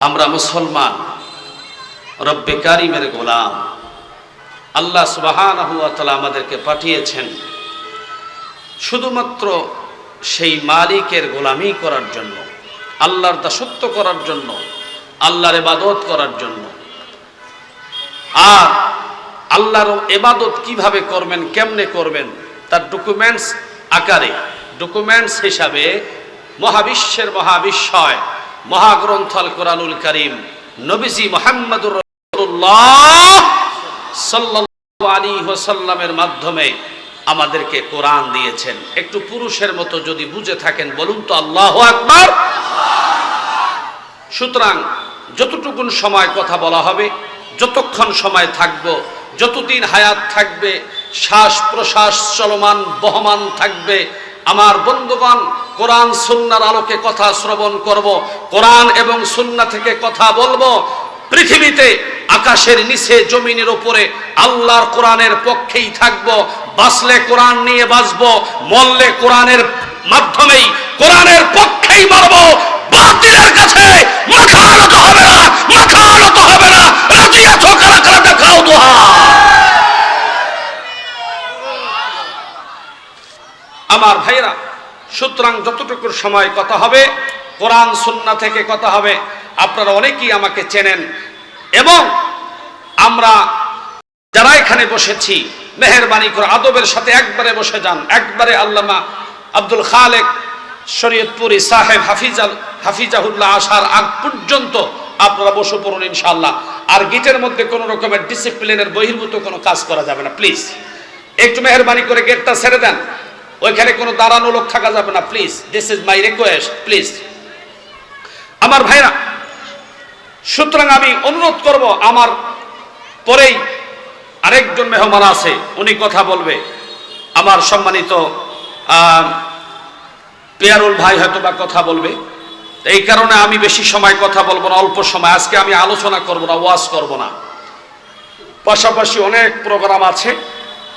আমরা মুসলমান, রব্বে কারিমের গোলাম। আল্লাহ সুবহানাহু ওয়া তাআলা আমাদেরকে পাঠিয়েছেন শুধুমাত্র সেই মালিকের গোলামি করার জন্য, আল্লাহর দাসত্ব করার জন্য, আল্লাহর ইবাদত করার জন্য। আর আল্লাহর ইবাদত কিভাবে করবেন, কেমনে করবেন, তার ডকুমেন্টস আকারে, ডকুমেন্টস হিসাবে মহাবিশ্বের মহাবিশ্বয় মহাগ্রন্থ আল কোরআনুল কারীম নবীজি মুহাম্মদুর রাসূলুল্লাহ সাল্লাল্লাহু আলাইহি ওয়াসাল্লামের মাধ্যমে আমাদেরকে কোরআন দিয়েছেন। একটু পুরুষের মতো যদি বুঝে থাকেন বলুন তো আল্লাহু আকবার। সুতরাং যতটুকুন সময় কথা বলা হবে, যতক্ষণ সময় থাকব, যতদিন হায়াত থাকবে, শ্বাস প্রশ্বাস চলমান বহমান থাকবে, আমার বন্ধুগণ কোরআন সুন্নাহর আলোকে কথা শ্রবণ করব, কোরআন এবং সুন্নাহ থেকে কথা বলবো। পৃথিবীতে আকাশের নিচে জমিনের উপরে আল্লাহর কোরআনের পক্ষেই থাকব। বাঁচলে কোরআন নিয়ে বাঁচব, মরলে কোরআনের মাধ্যমেই কোরআনের পক্ষেই মরব। বাতিলের কাছে মাথা নত হবে না, মাথা নত হবে না। রাজি আছো কারা কারা দেখাও দোহা। আমার ভাইরা, সুতরাং যতটুকু সময় কথা হবে কোরআন সুন্নাহ থেকে কথা হবে। আপনারা অনেকেই আমাকে চেনেন এবং আমরা যারা এখানে বসেছি মেহেরবানি করে আদবের সাথে একবারে বসে যান। একবারে আল্লামা আব্দুল খালেক শরীয়তপুরি সাহেব হাফিজাহুল্লাহ আসার আগ পর্যন্ত আপনারা বসে পড়ুন ইনশাআল্লাহ। আর গেটের মধ্যে কোনো রকমের ডিসিপ্লিনের বহির্ভূত কোনো কাজ করা যাবে না প্লিজ। একটু মেহেরবানি করে গেটটা ছেড়ে দেন, ওইখানে কোনো দাঁড়ানো লোক থাকা যাবে না please. This is my request please. আমার ভাইরা, সুতরাং আমি অনুরোধ করব, আমার পরেই আরেকজন মেহমান আছে, উনি কথা বলবে। আমার সম্মানিত পিয়ারুল ভাই হয়তো বা কথা বলবে। এই কারণে আমি বেশি সময় কথা বলবো না, অল্প সময়। আজকে আমি আলোচনা করব না, ওয়াজ করব না। পাশাপাশি অনেক প্রোগ্রাম আছে,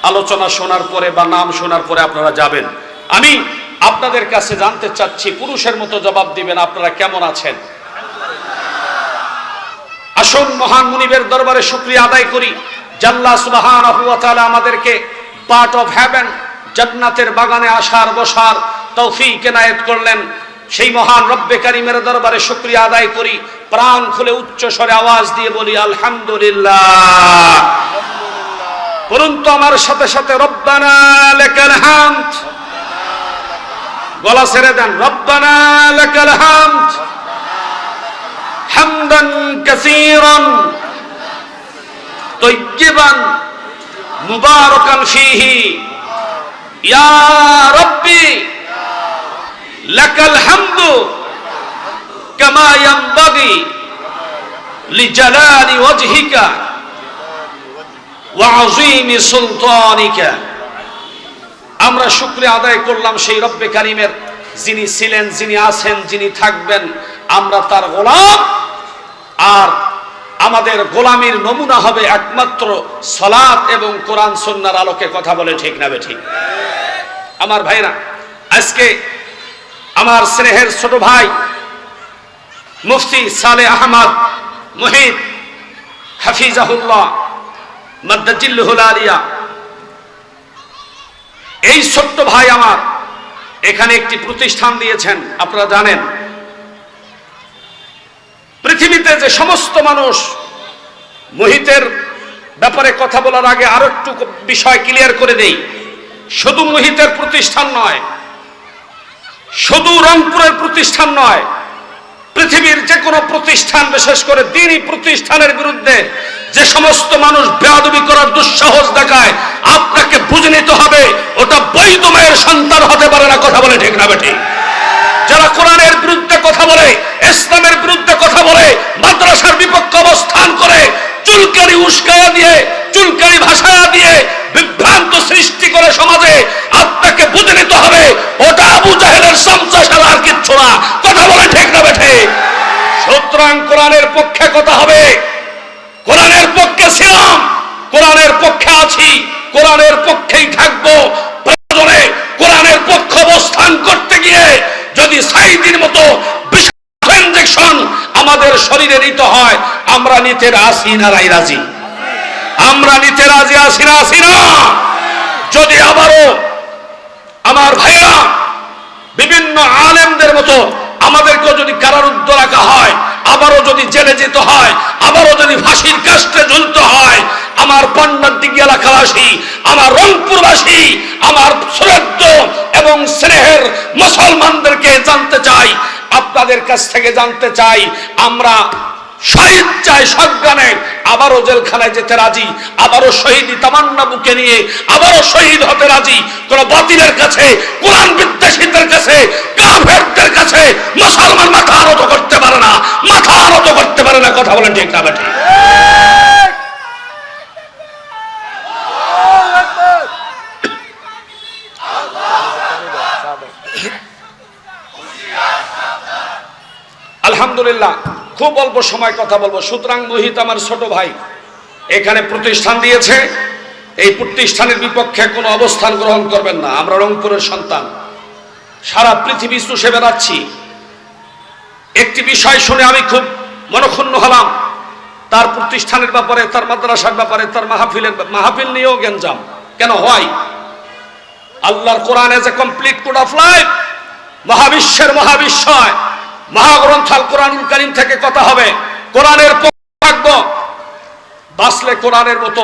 আলোচনা শোনার পরে বা নাম শোনার পরে আপনারা যাবেন। আমি আপনাদের কাছে জানতে চাচ্ছি, পুরুষের মতো জবাব দিবেন, আপনারা কেমন আছেন? আসুন মহান মুনিবের দরবারে শুকরিয়া আদায় করি। আল্লাহ সুবহানাহু ওয়া তাআলা আমাদেরকে পার্ট অফ হেভেন, জান্নাতের বাগানে আসার বসার তৌফিক এনায়েত করলেন। সেই মহান রব্বে কারীমের দরবারে শুকরিয়া আদায় করি। প্রাণ খুলে উচ্চ স্বরে আওয়াজ দিয়ে বলি আলহামদুলিল্লাহ। বলুন তো আমার সাথে সাথে রব্বানা লাকাল হামদ। গলা ছেড়ে দেন, রব্বানা লাকাল হামদ হামদান কাসীরান তাইয়িবান মুবারাকান ফীহি ইয়া রাব্বি লাকাল হামদু কামা ইয়ানবাগি লিজালালি ওয়াজহিকা ওয়া আযীমি সুলতানিকা। আমরা শুকরিয়া আদায় করলাম সেই রব্বে কারীমের, যিনি ছিলেন, যিনি আছেন, যিনি থাকবেন। আমরা তার গোলাম, আর আমাদের গোলামির নমুনা হবে একমাত্র সালাত এবং কোরআন সুন্নাহর আলোকে কথা বলে, ঠিক না বেঠিক? আমার ভাইরা, আজকে আমার স্নেহের ছোট ভাই মুফতি সালেহ আহমদ মুহিত হাফিজাহুল্লাহ মাদ্দাজিল্লুহুল আলিয়া, এই ছোট্ট ভাই আমার এখানে একটি প্রতিষ্ঠান দিয়েছেন। আপনারা জানেন পৃথিবীতে যে সমস্ত মানুষ, মুহিতের ব্যাপারে কথা বলার আগে আরো একটু বিষয় ক্লিয়ার করে দেই। শুধু মুহিতের প্রতিষ্ঠান নয়, শুধু রংপুরের প্রতিষ্ঠান নয়, পৃথিবীর যে কোনো প্রতিষ্ঠান, বিশেষ করে দ্বীনি প্রতিষ্ঠানের বিরুদ্ধে যে সমস্ত মানুষ বেয়াদবি করার দুঃসাহস দেখায়, আপনাকে বুঝে নিতে হবে ওটা বৈধ মায়ের সন্তান হতে পারে না। কথা বলে, ঠিক না বেঠিক? যারা কোরআনের বিরুদ্ধে কথা বলে, ইসলামের বিরুদ্ধে কথা বলে, মাদ্রাসার বিপক্ষে অবস্থান করে, চুলকানি উস্কায়া দিয়ে, চুলকানি ভাষায়া দিয়ে বিভ্রান্ত সৃষ্টি করে সমাজে, আপনাকে বুঝে নিতে হবে ওটা আবু জাহেলের চামচা ছাড়া আর কিচ্ছু না। কথা বলে, ঠিক না বেঠিক? সুতরাং কোরআনের পক্ষে কথা হবে, কোরআনের পক্ষে ছিলাম, কোরআনের পক্ষে আছি, কোরআনের পক্ষেই থাকবো। প্রয়োজনে কোরআনের পক্ষে অবস্থান করতে গিয়ে যদি সাইদির মতো বিশাল ইনজেকশন আমাদের শরীরে শরীরে নিতে হয়, আমরা নিতে রাজি না রাজি? আমরা নিতে রাজি আছি না আছি না? যদি আবারও আমার ভাইরা বিভিন্ন আলেমদের মতো আমাদেরকেও যদি কারারুদ্ধ রাখা হয়, আবারও যদি জেলে যেতে হয়, আবারও যদি ফাঁসির কাস্টে ঝুলতে হয়, আমার পান্নাদিঘি এলাকাবাসী, আমার রংপুরবাসী, আমার শ্রদ্ধ এবং স্নেহের মুসলমানদেরকে জানতে চাই, আপনাদের কাছ থেকে জানতে চাই, আমরা শহীদ চাই সজ্ঞানে, আবারও জেলখানায় যেতে রাজি, আবারও শহীদি তামান্না বুকে নিয়ে আবারও শহীদ হতে রাজি। কোন বাতিলের কাছে, কোরআন বিদ্বেষীদের কাছে, কাফেরদের কাছে মুসলমান মাথা আনত করতে পারে না, মাথা আনত করতে পারে না। কথা বলেন ঠিক না বেঠিক? আলহামদুলিল্লাহ, খুব অল্প সময় কথা বলবো। সুতরাং মুহিত আমার ছোট ভাই এখানে প্রতিষ্ঠান দিয়েছে, এই প্রতিষ্ঠানের বিপক্ষে কোনো অবস্থান গ্রহণ করবেন না। আমরা রংপুরের সন্তান, সারা পৃথিবী চষে বেড়াচ্ছি। একটি বিষয় শুনে আমি খুব মনক্ষুণ্ণ হলাম, তার প্রতিষ্ঠানের ব্যাপারে, তার মাদ্রাসার ব্যাপারে, তার মাহফিল নিয়েও গেঞ্জাম কেন হয়? আল্লাহর কোরআন as a complete code of life, মহাবিশ্বের মহাবিশ্বয় মহাগ্রন্থ আল কোরআনুল কারীম থেকে কথা হবে। কোরআনের পক্ষে থাকবো, বাঁচলে কোরআনের মতো,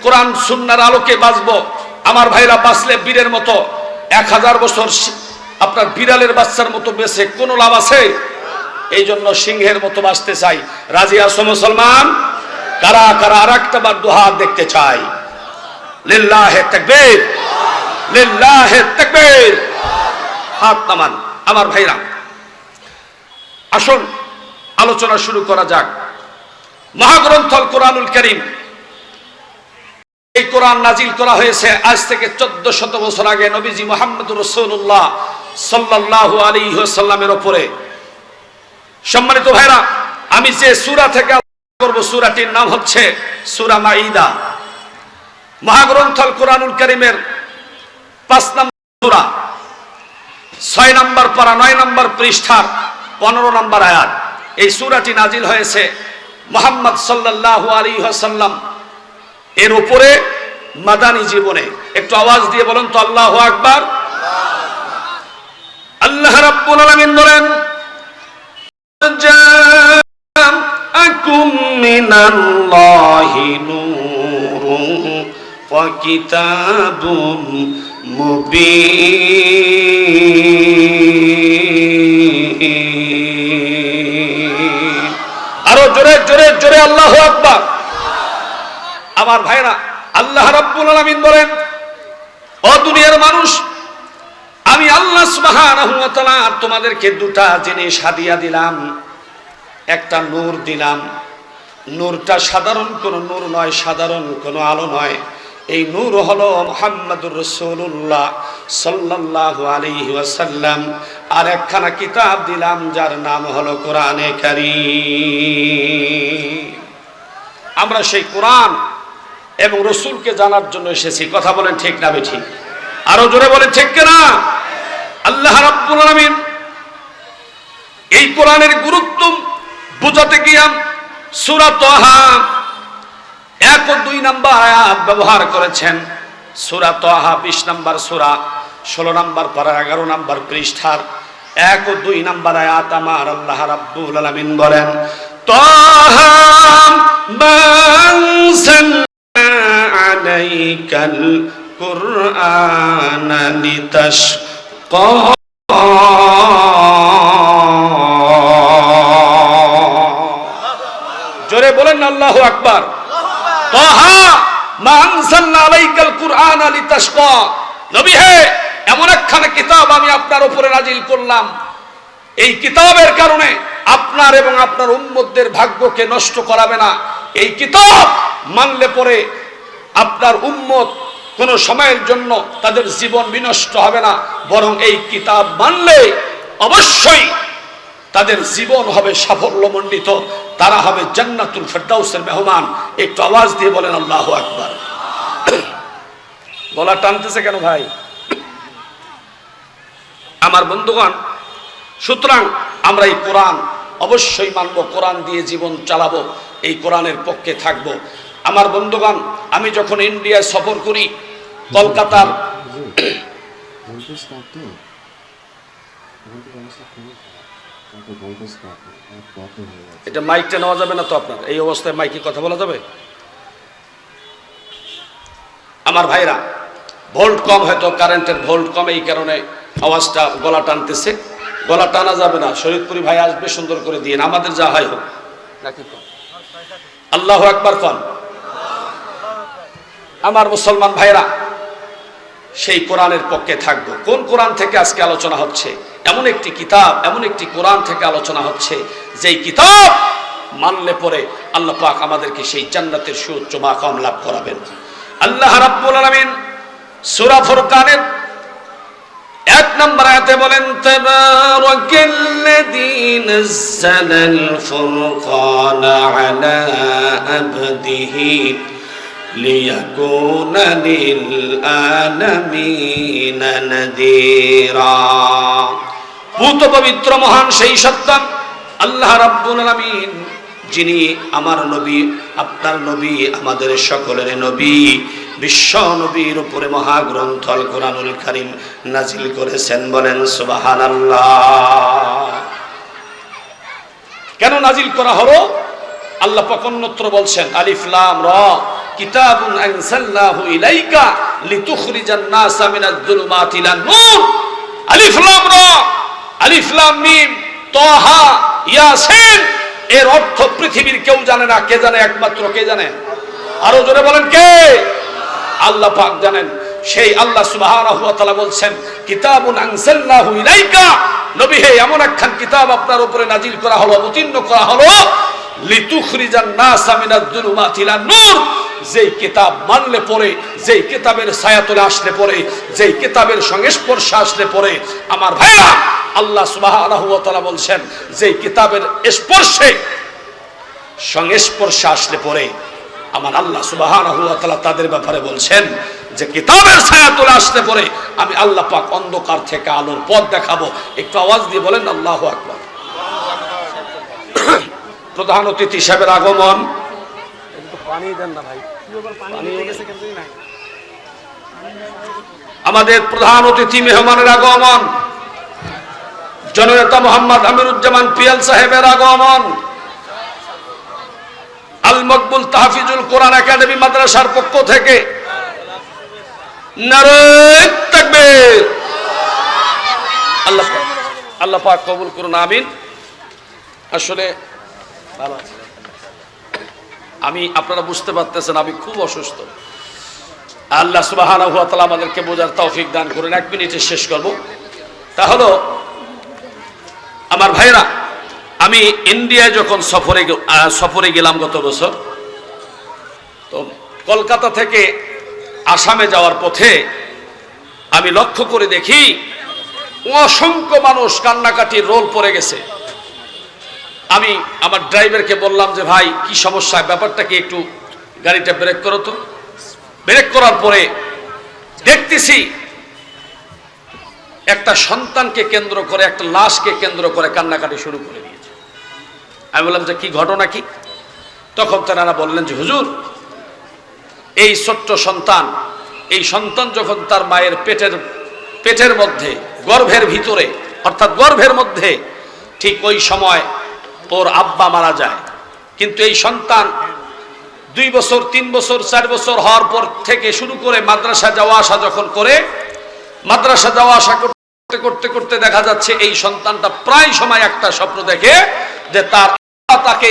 কোরআন সুন্নাহর আলোকে বাঁচবো। আমার ভাইরা বাঁচলে বীরের মতো 1000 বছর আপনার বিড়ালের বাচ্চার মতো বেঁচে কোনো লাভ আছে? এই জন্য সিংহের মতো বাঁচতে চাই। রাজি আছো মুসলমান? কারা কারা আরেকটাবার দুহাত দেখতে চাই? লিল্লাহে তাকবীর, লিল্লাহে তাকবীর। হাত নামান। আমার ভাইরা, আসুন আলোচনা শুরু করা যাক। মহাগ্রন্থ আল কোরআনুল কারীম, এই কোরআন নাজিল করা হয়েছে আজ থেকে 1400 বছর আগে নবীজি মুহাম্মদুর রাসূলুল্লাহ সাল্লাল্লাহু আলাইহি ওয়াসাল্লামের উপরে। সম্মানিত ভাইরা, আমি যে সূরা থেকে আলোচনা করব, সূরাটির নাম হচ্ছে সূরা মাঈদা। মহাগ্রন্থ আল কোরআনুল কারীমের 5 নম্বর সূরা, 6 নম্বর পারা, 9 নম্বর পৃষ্ঠার 15 নম্বর আয়াত। এই সূরাটি নাজিল হয়েছে মুহাম্মদ সাল্লাল্লাহু আলাইহি ওয়াসাল্লাম এর উপরে মাদানী জীবনে। একটু আওয়াজ দিয়ে বলুন তো আল্লাহু আকবার। আল্লাহ রাব্বুল আলামিন বলেন, জাআকুম মিনাল্লাহি নূরুন ওয়া কিতাবুম মুবিন। আরো জোরে জোরে জোরে আল্লাহু আকবার। আমার ভাইরা, আল্লাহ রাব্বুল আলামিন বলেন, ও দুনিয়ার মানুষ, আমি আল্লাহ সুবহানাহু ওয়া তাআলা তোমাদেরকে দুটা জিনিস হাদিয়া দিলাম। একটা নূর দিলাম। নূরটা সাধারণ কোনো নূর নয়, সাধারণ কোনো আলো নয়। এই নূর হলো মুহাম্মদুর রাসূলুল্লাহ সাল্লাল্লাহু আলাইহি ওয়াসাল্লাম। আর একখানা কিতাব দিলাম যার নাম হলো কোরআনে কারীম। আমরা সেই কোরআন এবং রসুলকে জানার জন্য এসেছি। কথা বলেন ঠিক না বেঠিক? আরো জোরে বলেন ঠিক কিনা? আল্লাহ রাব্বুল আলামিন এই কোরআনের গুরুত্ব বুঝাতে গিয়ে সূরা তাহা 1 ও 2 নম্বর আয়াত ব্যবহার করেছেন। সূরা তাহা 20 নম্বর সূরা, 16 নম্বর পারা, 11 নম্বর পৃষ্ঠার 1 ও 2 নম্বর আয়াত আমার আল্লাহ রাব্বুল আলামিন বলেন, তাহা আলাইকাল কুরআন লিতাশকা। জোরে বলেন আল্লাহু আকবার। তাহা মা আনজালনা আলাইকাল কুরআন লিতাশকা। নবী হে, এমন একখানা কিতাব আমি আপনার উপরে নাজিল করলাম, এই কিতাবের কারণে আপনার এবং আপনার উম্মতদের ভাগ্যকে নষ্ট করাবে না। এই কিতাব মানলে পরে আপনার উম্মত কোন সময়ের জন্য তাদের জীবন বিনষ্ট হবে না, বরং এই কিতাব মানলে অবশ্যই তাদের জীবন হবে সাফল্যমণ্ডিত, তারা হবে জান্নাতুল ফেরদাউসের মেহমান। একটু আওয়াজ দিয়ে বলেন আল্লাহু আকবার। গলা টানতেছে কেন ভাই? আমার বন্ধুগণ, সুতরাং আমরা এই কোরআন অবশ্যই মানব, কোরআন দিয়ে জীবন চালাবো, এই কোরআনের পক্ষে থাকব। আমার বন্ধুগণ, আমি যখন ইন্ডিয়ায় সফর করি, কলকাতার এটা মাইকটা নেওয়া যাবে না তো আপনার এই অবস্থায় মাইকে কথা বলা যাবে? আমার ভাইরা, ভোল্ট কম, হয়তো কারেন্টের ভোল্ট কম, এই কারণে আওয়াজটা গলা টানতেছে। গলা টানা যাবে না, শরীয়তপুরি ভাই আসবে, সুন্দর করে দিয়ে আমাদের যা হয় হোক নাকি। আল্লাহু আকবার কোন। আমার মুসলমান ভাইরা, সেই কোরআনের পক্ষে থাকবো। কোন কোরআন থেকে আজকে আলোচনা হচ্ছে? এমন একটি কিতাব, এমন একটি কোরআন থেকে আলোচনা হচ্ছে, যেই কিতাব মানলে পরে আল্লাহ পাক আমাদেরকে সেই জান্নাতের সুউচ্চ মাকাম লাভ করাবেন। আল্লাহ রাব্বুল আলামিন সূরা ফুরকানের 1 নম্বর আয়াতে বলেন, তাবারাকাল্লাযী নাযালাল ফুরকানা আলা আবদিহি লিয়াকুনা লিল আলামিনা নাযীরা। পূত পবিত্র মহান সেই সত্তা আল্লাহ রাব্বুল আলামিন, যিনি আমার নবী, আপনার নবী, আমাদের সকলের নবী, বিশ্ব নবীর উপরে মহাগ্রন্থ আল কোরআনুল কারীম নাজিল করেছেন। বলেন সুবহানাল্লাহ। কেন নাজিল করা হলো? আল্লাহ পাক অন্যত্র বলছেন, আলিফ লাম র, কিতাবুন আনজালনাহু ইলাইকা লিতুখরিজান নাসা মিনাজ যুলুমাতি ইলান নূর। আলিফ লাম র, আলিফ লাম মিম, তাহা, ইয়াসিন। এর অর্থ পৃথিবীর কেউ জানে না। কে জানে? একমাত্র কে জানে? আরো জোরে বলেন কে? আল্লাহ পাক জানেন। সেই আল্লাহ সুবহানাহু ওয়া তাআলা বলছেন, কিতাবুন আনজালনাহু ইলাইকা, নবী হে, এমন একখান কিতাব আপনার উপরে নাজিল করা হলো, অবতীর্ণ করা হলো, লিতুখরিজান নাসা মিনাজ যুলুমাতি ইলান নূর। যেই কিতাব মানলে পরে, যেই কিতাবের ছায়াতলে আসলে পরে, যেই কিতাবের সংস্পর্শে আসলে পরে, আমার ভাইরা, আল্লাহ সুবহানাহু ওয়া তাআলা বলছেন, যেই কিতাবের স্পর্শে, সংস্পর্শে আসলে পরে, আমার আল্লাহ সুবহানাহু ওয়া তাআলা তাদের ব্যাপারে বলছেন যে কিতাবের ছায়াতলে আসলে পরে আমি আল্লাহ পাক অন্ধকার থেকে আলোর পথ দেখাবো। একটু আওয়াজ দিয়ে বলেন আল্লাহু আকবার। প্রধান অতিথি সাহেবের আগমন। পানি দেন না ভাই, আমাদের প্রধান অতিথি মেহমানের আগমন, জননেতা মোহাম্মদ আমিরুজ্জামান পিয়াল সাহেবের আগমন, আল মকবুল তাহফিজুল কোরআন একাডেমি মাদ্রাসার পক্ষ থেকে নারে তাকবীর। আল্লাহ পাক কবুল করুন, আমিন। আসলে ভালো আছে আমি, আপনারা বুঝতে পারতেছেন আমি খুব অসুস্থ। আল্লাহ সুবহানাহু ওয়া তাআলা আমাদেরকে বোঝার তৌফিক দান করুন। 1 মিনিটে শেষ করব। তা হলো আমার ভাইরা, আমি ইন্ডিয়ায় যখন সফরে গেলাম গত বছর, তো কলকাতা থেকে আসামে যাওয়ার পথে আমি লক্ষ্য করে দেখি অসংখ্য মানুষ কান্নাকাটির রোল পড়ে গেছে। আমি আমার ড্রাইভারকে বললাম যে ভাই কি সমস্যা, ব্যাপারটা কি, একটু গাড়িটা ব্রেক করো তো। ব্রেক করার পরে দেখতেছি একটা সন্তানকে কেন্দ্র করে, একটা লাশকে কেন্দ্র করে কান্নাকাটি শুরু করে দিয়েছে। আমি বললাম যে কি ঘটনা কি? তখন তারা বললেন যে হুজুর, এই ছোট্ট সন্তান, এই সন্তান যখন তার মায়ের পেটের মধ্যে, গর্ভের ভিতরে, অর্থাৎ গর্ভের মধ্যে, ঠিক ওই সময় ওর আব্বা মারা যায়। কিন্তু এই সন্তান 2 বছর, 3 বছর, 4 বছর হওয়ার পর থেকে শুরু করে মাদ্রাসা যাওয়া আসা যখন করে, মাদ্রাসা যাওয়া আসা করতে করতে করতে দেখা যাচ্ছে এই সন্তানটা প্রায় সময় একটা স্বপ্ন দেখে যে তার আব্বা তাকে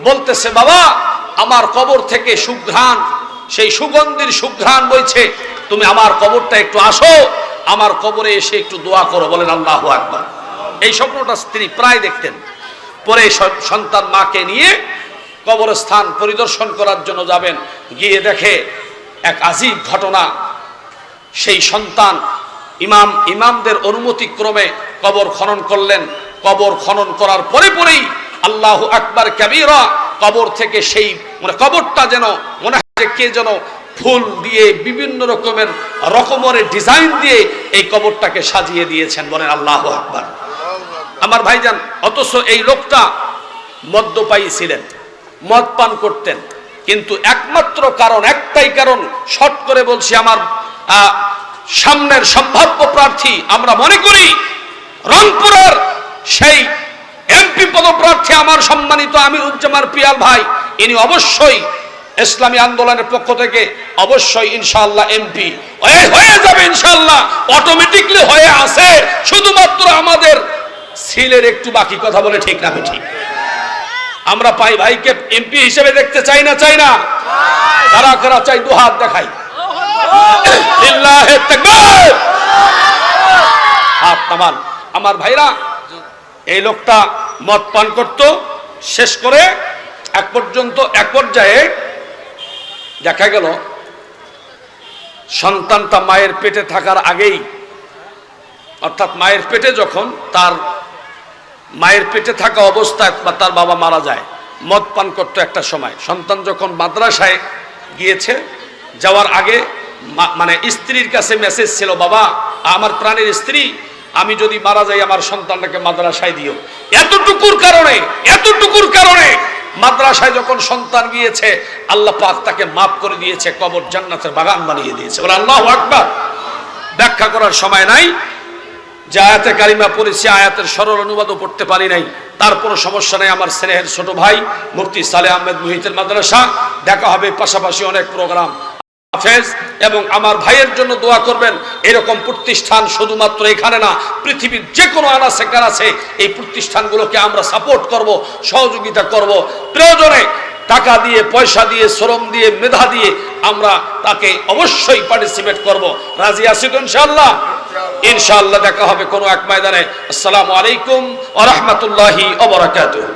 বলতেছে, বাবা আমার কবর থেকে সুঘ্রাণ, সেই সুগন্ধির সুঘ্রাণ বইছে, তুমি আমার কবরটা একটু আসো, আমার কবরে এসে একটু দোয়া করো। বলেন আল্লাহু আকবার। এই স্বপ্নটা তিনি প্রায় দেখতেন। পরে সন্তান মাকে নিয়ে কবরস্থান পরিদর্শন করার জন্য যাবেন, গিয়ে দেখে এক আজীব ঘটনা। সেই সন্তান ইমামদের অনুমতি ক্রমে কবর খনন করলেন। কবর খনন করার পরে পরেই আল্লাহু আকবার কাবীরা, কবর থেকে সেই কবরটা যেন মনে হয় কে যেন ফুল দিয়ে বিভিন্ন রকমের ডিজাইন দিয়ে এই কবরটাকে সাজিয়ে দিয়েছেন। বলেন আল্লাহু আকবার। আমার ভাইজান, অথচ এই লোকটা মদ্যপায়ী ছিলেন, মদ পান করতেন, কিন্তু একমাত্র কারণ, একটাই কারণ, শর্ট করে বলছি, আমার সামনের সম্ভাব্য প্রার্থী আমরা মনে করি রংপুরের সেই এমপি পদপ্রার্থী আমার সম্মানিত আমিরুজ্জামান পিয়াল ভাই, ইনি অবশ্যই ইসলামী আন্দোলনের পক্ষ থেকে অবশ্যই ইনশাআল্লাহ এমপি হয়ে যাবে, ইনশাআল্লাহ অটোমেটিকলি হয়ে আছে, শুধুমাত্র আমাদের সিলের একটু বাকি। কথা বলে ঠিক না ঠিক? আমরা পাই ভাইকে এমপি হিসেবে দেখতে চাই না, চাই না? কারা কারা চাই? দু হাত দেখাই। লিল্লাহি তাকবীর। হাত নামান। আমার ভাইরা, এই লোকটা মদ পান করত, শেষ করে এক পর্যায়ে দেখা গেল সন্তানটা মায়ের পেটে থাকার আগেই, অর্থাৎ মায়ের পেটে যখন, তার মায়ের পেটে থাকা অবস্থায় তার বাবা মারা যায়। মদ পান করতো একটা সময়। সন্তান যখন মাদ্রাসায় গিয়েছে, যাওয়ার আগে মানে স্ত্রীর কাছে মেসেজ ছিল, বাবা আমার প্রাণের স্ত্রী, আমি যদি মারা যাই আমার সন্তানটাকে মাদ্রাসায় দিও। এতটুকুর কারণে মাদ্রাসায় যখন সন্তান গিয়েছে, আল্লাহ পাক তাকে মাফ করে দিয়েছে, কবর জান্নাতের বাগান বানিয়ে দিয়েছে। বলে আল্লাহু আকবার। ব্যাখ্যা করার সময় নাই, যে আয়াতে কারিমা পড়েছি আয়াতের সরল অনুবাদও পড়তে পারি নাই, তারপরও সমস্যা নেই। আমার স্নেহের ছোট ভাই মুফতি সালেহ আহমেদ মুহিতের মাদ্রাসা, দেখা হবে পাশাপাশি অনেক প্রোগ্রাম। এবং আমার ভাইয়ের জন্য দোয়া করবেন। এরকম প্রতিষ্ঠান শুধুমাত্র এখানে না, পৃথিবীর যে কোনো আনাচে কানাচে এই প্রতিষ্ঠানগুলোকে আমরা সাপোর্ট করব, সহযোগিতা করব। প্রয়োজনে টাকা দিয়ে, পয়সা দিয়ে, শ্রম দিয়ে, মেধা দিয়ে আমরা তাকে অবশ্যই পার্টিসিপেট করব। রাজি আছি তো ইনশাআল্লাহ? ইনশাআল্লাহ দেখা হবে কোনো এক ময়দানে। আসসালামু আলাইকুম ওয়া রাহমাতুল্লাহি ওয়া বারাকাতুহু।